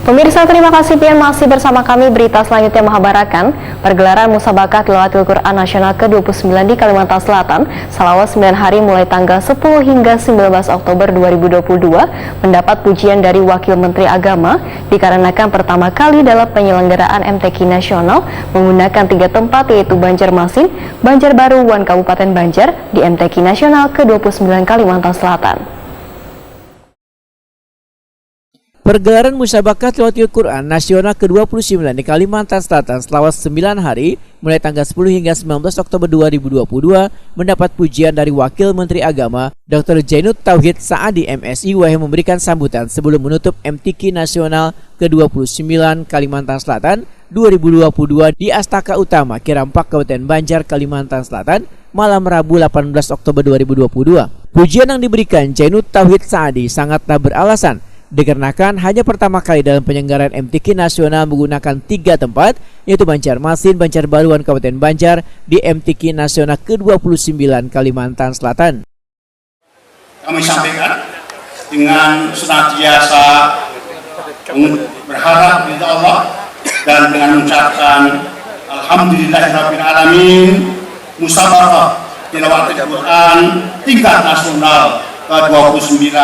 Pemirsa, terima kasih Pian masih bersama kami. Berita selanjutnya mengabarkan pergelaran Musabaqah Tilawatil Quran Nasional ke-29 di Kalimantan Selatan selama 9 hari mulai tanggal 10 hingga 19 Oktober 2022 mendapat pujian dari Wakil Menteri Agama dikarenakan pertama kali dalam penyelenggaraan MTQ Nasional menggunakan 3 tempat yaitu Banjarmasin, Banjarbaru, dan Kabupaten Banjar di MTQ Nasional ke-29 Kalimantan Selatan. Pergelaran Musabaqah Tilawatil Quran Nasional ke-29 di Kalimantan Selatan selama 9 hari mulai tanggal 10 hingga 19 Oktober 2022 mendapat pujian dari Wakil Menteri Agama Dr. Jainud Tauhid Saadi MSI yang memberikan sambutan sebelum menutup MTQ Nasional ke-29 Kalimantan Selatan 2022 di Astaka Utama, Kirampak, Kabupaten Banjar, Kalimantan Selatan malam Rabu 18 Oktober 2022. Pujian yang diberikan Jainud Tauhid Saadi sangatlah beralasan dikarenakan hanya pertama kali dalam penyelenggaraan MTQ Nasional menggunakan 3 tempat yaitu Banjarmasin, Banjarbaru, dan Kabupaten Banjar di MTQ Nasional ke-29 Kalimantan Selatan. Kami sampaikan dengan senantiasa berharap kepada Allah dan dengan mengucapkan Alhamdulillahirrabbilalamin Musabaqah Tilawatil Quran tingkat nasional ke-29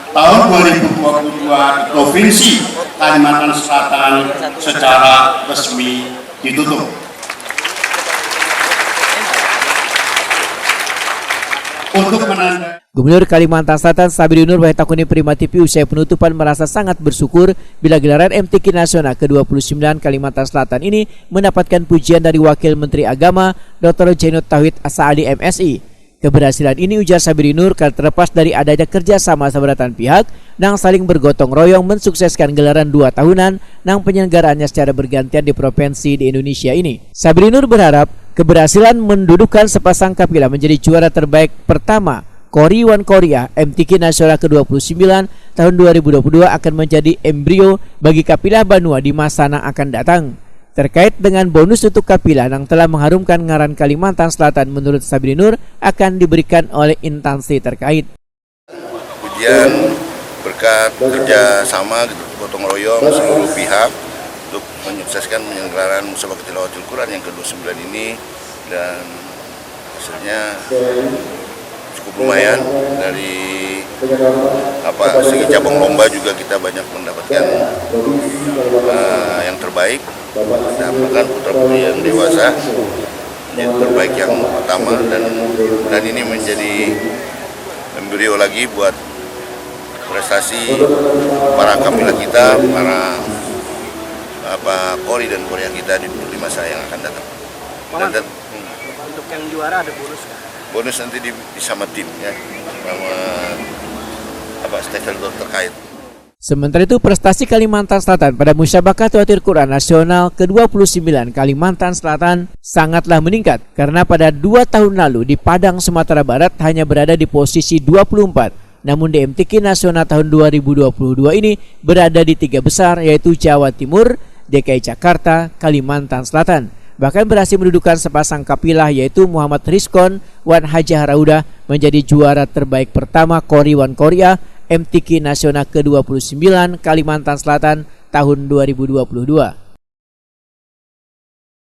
tahun 2022 di Provinsi Kalimantan Selatan secara resmi ditutup. Untuk menandai Gubernur Kalimantan Selatan Sabri Nur Wahidtakuni Primativi usai penutupan merasa sangat bersyukur bila gelaran MTQ Nasional ke-29 Kalimantan Selatan ini mendapatkan pujian dari Wakil Menteri Agama Dr. Jainud Tauhid Saadi MSI. Keberhasilan ini, ujar Sabri Nur, terlepas dari adanya kerjasama seberatan pihak yang saling bergotong royong mensukseskan gelaran 2 tahunan yang penyelenggaraannya secara bergantian di provinsi di Indonesia ini. Sabri Nur berharap keberhasilan mendudukan sepasang kapilah menjadi juara terbaik pertama Kori Wan Korea MTQ Nasional ke-29 tahun 2022 akan menjadi embrio bagi kapilah Banua di masa yang akan datang. Terkait dengan bonus untuk kapilah yang telah mengharumkan ngaran Kalimantan Selatan, menurut Sabri Nur akan diberikan oleh instansi terkait. Pujian berkat kerjasama gotong royong seluruh pihak untuk menyukseskan penyelenggaraan Musabaqah Tilawatil Quran yang ke-29 ini, dan hasilnya cukup lumayan. Dari segi cabang lomba juga kita banyak mendapatkan yang terbaik, dan bahkan putra-putri yang dewasa yang terbaik yang pertama, dan ini menjadi embrio lagi buat prestasi para kapilah kita, para Kori dan Korea kita di masa yang akan datang. Dan untuk yang juara ada bonus kan? Bonus nanti sama tim ya, sama stakeholder terkait. Sementara itu, prestasi Kalimantan Selatan pada Musabaqah Tilawatil Quran Nasional ke-29 Kalimantan Selatan sangatlah meningkat karena pada 2 tahun lalu di Padang, Sumatera Barat hanya berada di posisi 24. Namun di MTQ Nasional tahun 2022 ini berada di 3 besar yaitu Jawa Timur, DKI Jakarta, Kalimantan Selatan. Bahkan berhasil mendudukan sepasang kapilah yaitu Muhammad Rizkon Wan Hajah Raudah menjadi juara terbaik pertama Kori Wan Korea MTQ Nasional ke-29 Kalimantan Selatan tahun 2022.